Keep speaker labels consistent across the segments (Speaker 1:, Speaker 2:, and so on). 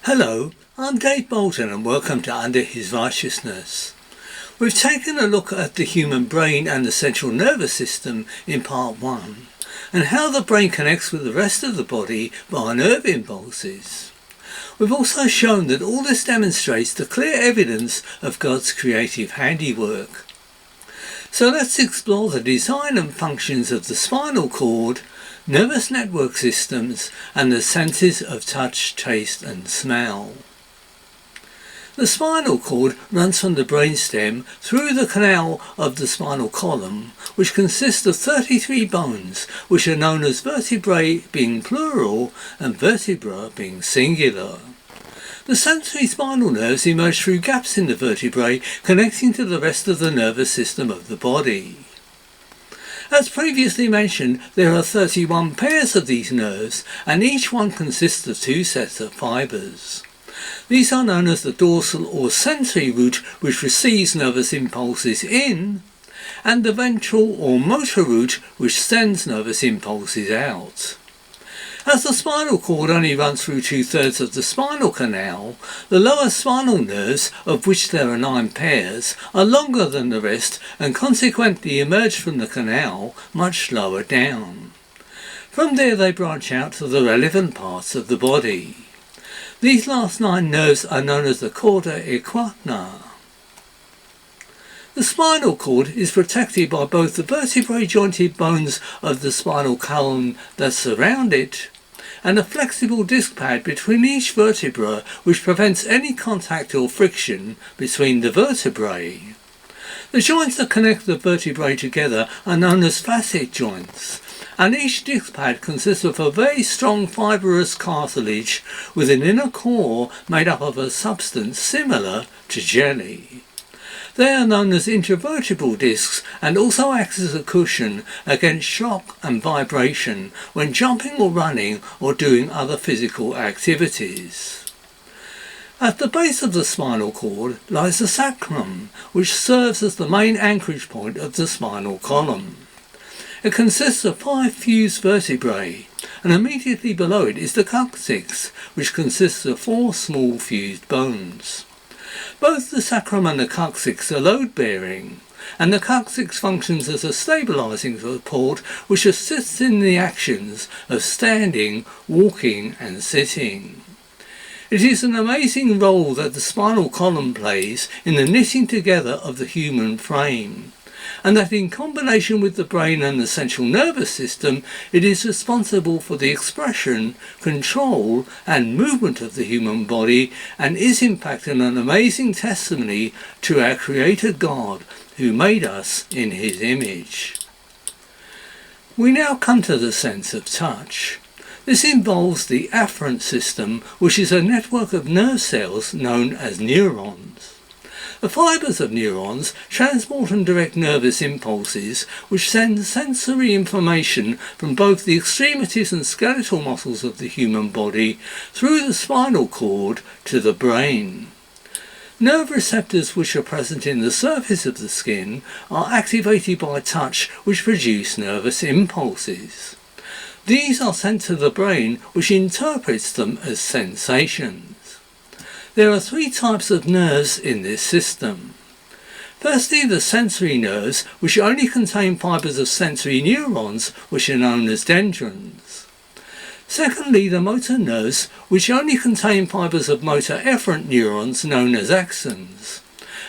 Speaker 1: Hello, I'm Dave Bolton and welcome to Under His Righteousness. We've taken a look at the human brain and the central nervous system in part 1 and how the brain connects with the rest of the body via nerve impulses. We've also shown that all this demonstrates the clear evidence of God's creative handiwork. So let's explore the design and functions of the spinal cord, nervous network systems, and the senses of touch, taste and smell. The spinal cord runs from the brainstem through the canal of the spinal column, which consists of 33 bones, which are known as vertebrae being plural and vertebra being singular. The sensory spinal nerves emerge through gaps in the vertebrae connecting to the rest of the nervous system of the body. As previously mentioned, there are 31 pairs of these nerves, and each one consists of 2 sets of fibres. These are known as the dorsal or sensory root, which receives nervous impulses in, and the ventral or motor root, which sends nervous impulses out. As the spinal cord only runs through 2/3 of the spinal canal, the lower spinal nerves, of which there are 9 pairs, are longer than the rest and consequently emerge from the canal much lower down. From there they branch out to the relevant parts of the body. These last 9 nerves are known as the chorda equina. The spinal cord is protected by both the vertebrae jointed bones of the spinal column that surround it and a flexible disc pad between each vertebra which prevents any contact or friction between the vertebrae. The joints that connect the vertebrae together are known as facet joints, and each disc pad consists of a very strong fibrous cartilage with an inner core made up of a substance similar to jelly. They are known as intervertebral discs and also act as a cushion against shock and vibration when jumping or running or doing other physical activities. At the base of the spinal cord lies the sacrum, which serves as the main anchorage point of the spinal column. It consists of 5 fused vertebrae, and immediately below it is the coccyx, which consists of 4 small fused bones. Both the sacrum and the coccyx are load-bearing, and the coccyx functions as a stabilising support which assists in the actions of standing, walking and sitting. It is an amazing role that the spinal column plays in the knitting together of the human frame, and that in combination with the brain and the central nervous system, it is responsible for the expression, control and movement of the human body, and is in fact an amazing testimony to our Creator God, who made us in His image. We now come to the sense of touch. This involves the Afferent System, which is a network of nerve cells known as neurons. The fibres of neurons transport and direct nervous impulses which send sensory information from both the extremities and skeletal muscles of the human body through the spinal cord to the brain. Nerve receptors which are present in the surface of the skin are activated by touch, which produce nervous impulses. These are sent to the brain, which interprets them as sensations. There are 3 types of nerves in this system. Firstly, the sensory nerves, which only contain fibres of sensory neurons, which are known as dendrons. Secondly, the motor nerves, which only contain fibres of motor efferent neurons, known as axons.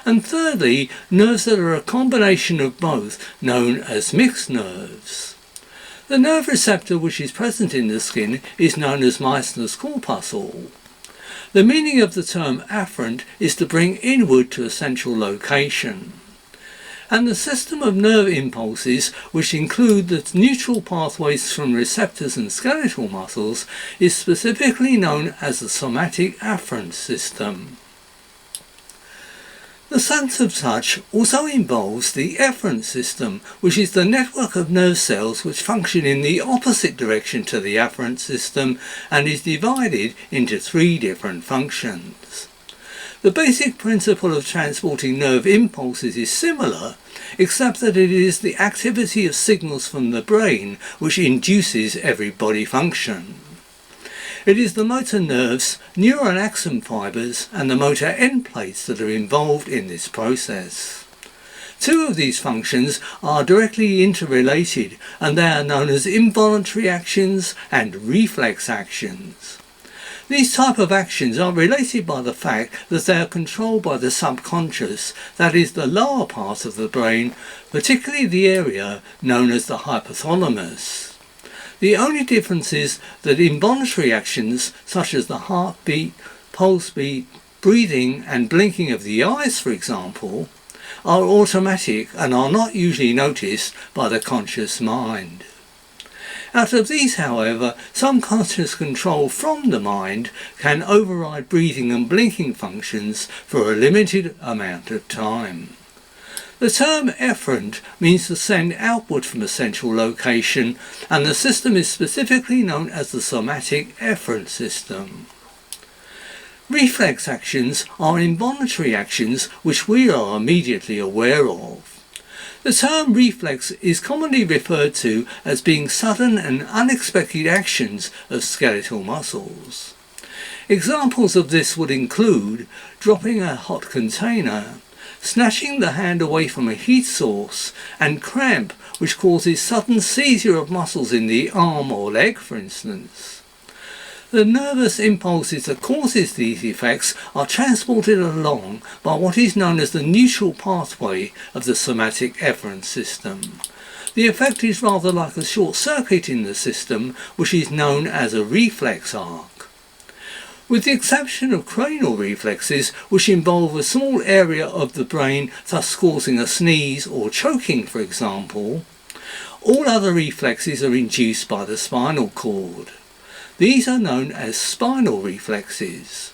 Speaker 1: And thirdly, nerves that are a combination of both, known as mixed nerves. The nerve receptor which is present in the skin is known as Meissner's corpuscle. The meaning of the term afferent is to bring inward to a central location. And the system of nerve impulses, which include the neutral pathways from receptors and skeletal muscles, is specifically known as the somatic afferent system. The sense of touch also involves the efferent system, which is the network of nerve cells which function in the opposite direction to the afferent system and is divided into 3 different functions. The basic principle of transporting nerve impulses is similar, except that it is the activity of signals from the brain which induces every body function. It is the motor nerves, neuron axon fibres and the motor end plates that are involved in this process. Two of these functions are directly interrelated, and they are known as involuntary actions and reflex actions. These type of actions are related by the fact that they are controlled by the subconscious, that is the lower part of the brain, particularly the area known as the hypothalamus. The only difference is that involuntary actions such as the heartbeat, pulse beat, breathing and blinking of the eyes, for example, are automatic and are not usually noticed by the conscious mind. Out of these, however, some conscious control from the mind can override breathing and blinking functions for a limited amount of time. The term efferent means to send outward from a central location, and the system is specifically known as the somatic efferent system. Reflex actions are involuntary actions which we are immediately aware of. The term reflex is commonly referred to as being sudden and unexpected actions of skeletal muscles. Examples of this would include dropping a hot container, snatching the hand away from a heat source, and cramp, which causes sudden seizure of muscles in the arm or leg, for instance. The nervous impulses that causes these effects are transported along by what is known as the neutral pathway of the somatic efferent system. The effect is rather like a short circuit in the system, which is known as a reflex arc. With the exception of cranial reflexes, which involve a small area of the brain, thus causing a sneeze or choking, for example, all other reflexes are induced by the spinal cord. These are known as spinal reflexes.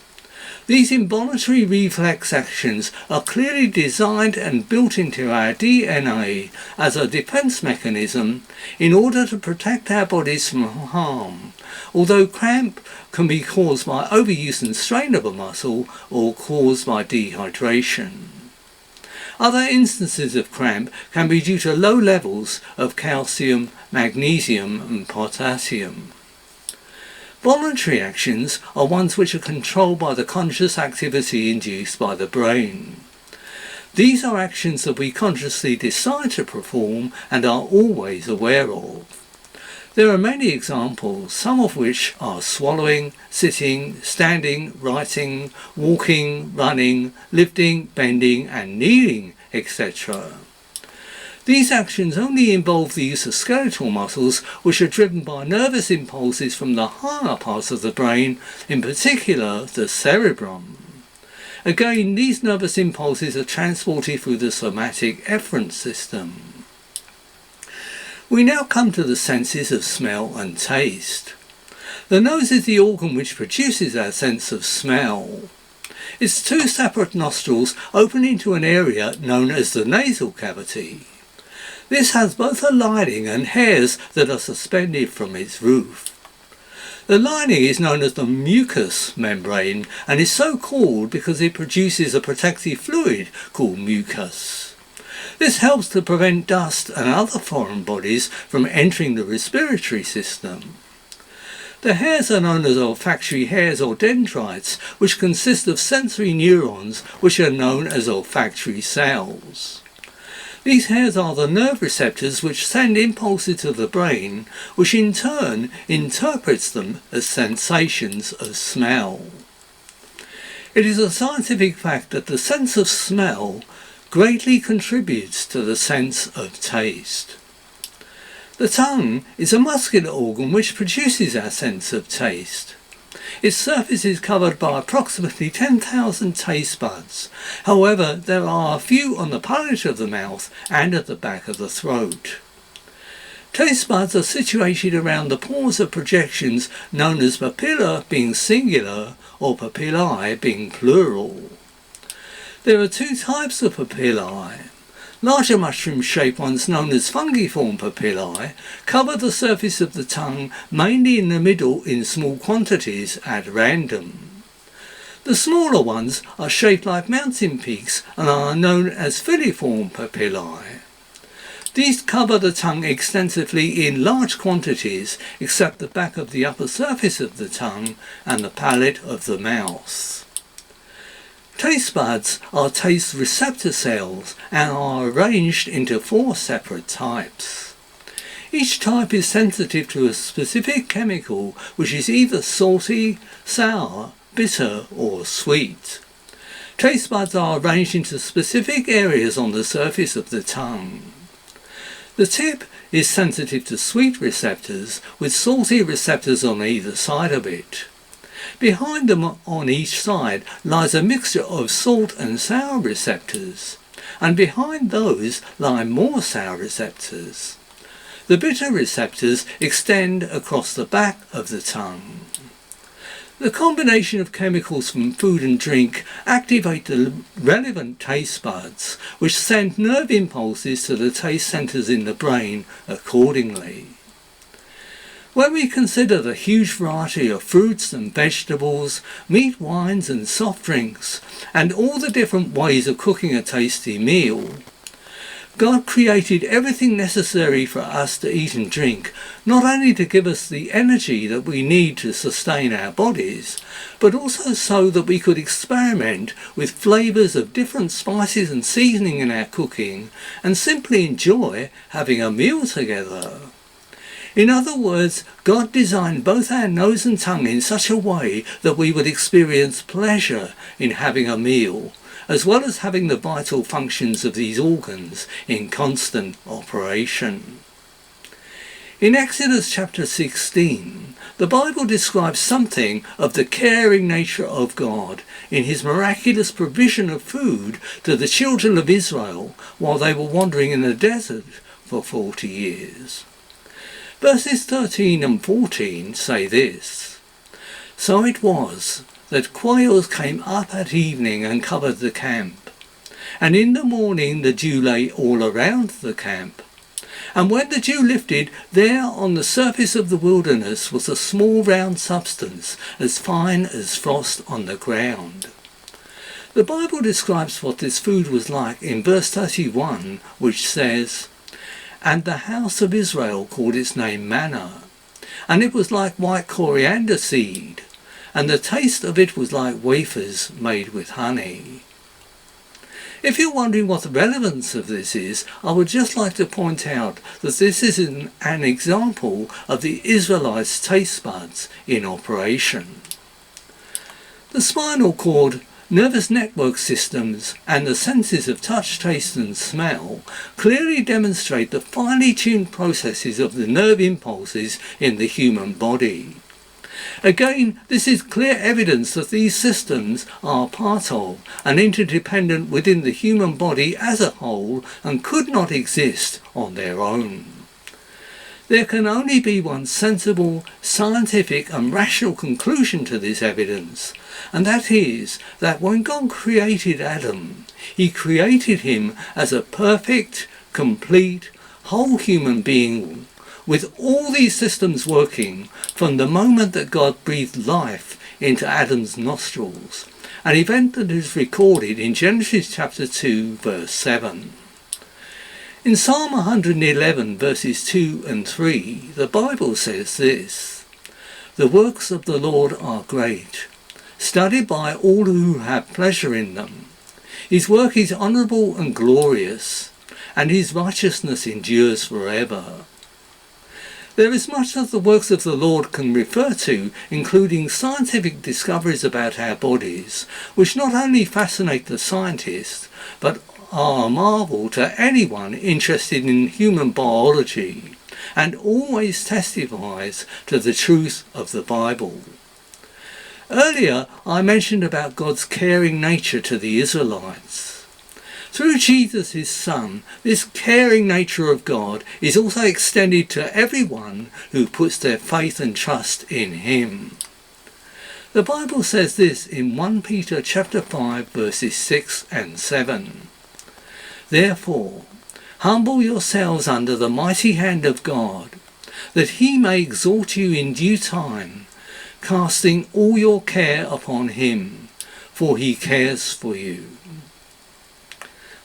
Speaker 1: These involuntary reflex actions are clearly designed and built into our DNA as a defense mechanism in order to protect our bodies from harm, although cramp can be caused by overuse and strain of a muscle or caused by dehydration. Other instances of cramp can be due to low levels of calcium, magnesium and potassium. Voluntary actions are ones which are controlled by the conscious activity induced by the brain. These are actions that we consciously decide to perform and are always aware of. There are many examples, some of which are swallowing, sitting, standing, writing, walking, running, lifting, bending and kneeling, etc. These actions only involve the use of skeletal muscles which are driven by nervous impulses from the higher parts of the brain, in particular the cerebrum. Again, these nervous impulses are transported through the somatic efferent system. We now come to the senses of smell and taste. The nose is the organ which produces our sense of smell. Its two separate nostrils open into an area known as the nasal cavity. This has both a lining and hairs that are suspended from its roof. The lining is known as the mucous membrane and is so called because it produces a protective fluid called mucus. This helps to prevent dust and other foreign bodies from entering the respiratory system. The hairs are known as olfactory hairs or dendrites, which consist of sensory neurons which are known as olfactory cells. These hairs are the nerve receptors which send impulses to the brain, which in turn interprets them as sensations of smell. It is a scientific fact that the sense of smell greatly contributes to the sense of taste. The tongue is a muscular organ which produces our sense of taste. Its surface is covered by approximately 10,000 taste buds. However, there are a few on the palate of the mouth and at the back of the throat. Taste buds are situated around the pores of projections known as papilla being singular or papillae being plural. There are two types of papillae. Larger mushroom-shaped ones known as fungiform papillae cover the surface of the tongue mainly in the middle in small quantities at random. The smaller ones are shaped like mountain peaks and are known as filiform papillae. These cover the tongue extensively in large quantities, except the back of the upper surface of the tongue and the palate of the mouth. Taste buds are taste receptor cells and are arranged into 4 separate types. Each type is sensitive to a specific chemical which is either salty, sour, bitter or sweet. Taste buds are arranged into specific areas on the surface of the tongue. The tip is sensitive to sweet receptors with salty receptors on either side of it. Behind them on each side lies a mixture of salt and sour receptors, and behind those lie more sour receptors. The bitter receptors extend across the back of the tongue. The combination of chemicals from food and drink activate the relevant taste buds, which send nerve impulses to the taste centres in the brain accordingly. When we consider the huge variety of fruits and vegetables, meat, wines and soft drinks, and all the different ways of cooking a tasty meal, God created everything necessary for us to eat and drink, not only to give us the energy that we need to sustain our bodies, but also so that we could experiment with flavours of different spices and seasoning in our cooking and simply enjoy having a meal together. In other words, God designed both our nose and tongue in such a way that we would experience pleasure in having a meal, as well as having the vital functions of these organs in constant operation. In Exodus chapter 16, the Bible describes something of the caring nature of God in his miraculous provision of food to the children of Israel while they were wandering in the desert for 40 years. Verses 13 and 14 say this: "So it was that quails came up at evening and covered the camp. And in the morning the dew lay all around the camp. And when the dew lifted, there on the surface of the wilderness was a small round substance, as fine as frost on the ground." The Bible describes what this food was like in verse 31, which says, "And the house of Israel called its name manna, and it was like white coriander seed, and the taste of it was like wafers made with honey." If you're wondering what the relevance of this is, I would just like to point out that this is an example of the Israelites' taste buds in operation. The spinal cord, nervous network systems and the senses of touch, taste and smell clearly demonstrate the finely tuned processes of the nerve impulses in the human body. Again, this is clear evidence that these systems are part of and interdependent within the human body as a whole and could not exist on their own. There can only be one sensible, scientific and rational conclusion to this evidence, and that is that when God created Adam, he created him as a perfect, complete, whole human being, with all these systems working from the moment that God breathed life into Adam's nostrils, an event that is recorded in Genesis chapter 2 verse 7. In Psalm 111 verses 2 and 3, the Bible says this: "The works of the Lord are great, studied by all who have pleasure in them. His work is honourable and glorious, and his righteousness endures forever." There is much that the works of the Lord can refer to, including scientific discoveries about our bodies, which not only fascinate the scientist, but are a marvel to anyone interested in human biology, and always testifies to the truth of the Bible. Earlier, I mentioned about God's caring nature to the Israelites. Through Jesus, his Son, this caring nature of God is also extended to everyone who puts their faith and trust in him. The Bible says this in 1 Peter chapter 5 verses 6 and 7. "Therefore, humble yourselves under the mighty hand of God, that he may exalt you in due time, casting all your care upon him, for he cares for you."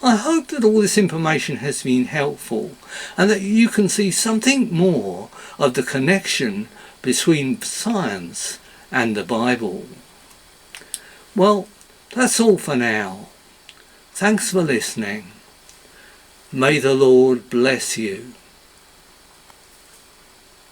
Speaker 1: I hope that all this information has been helpful and that you can see something more of the connection between science and the Bible. Well, that's all for now. Thanks for listening. May the Lord bless you.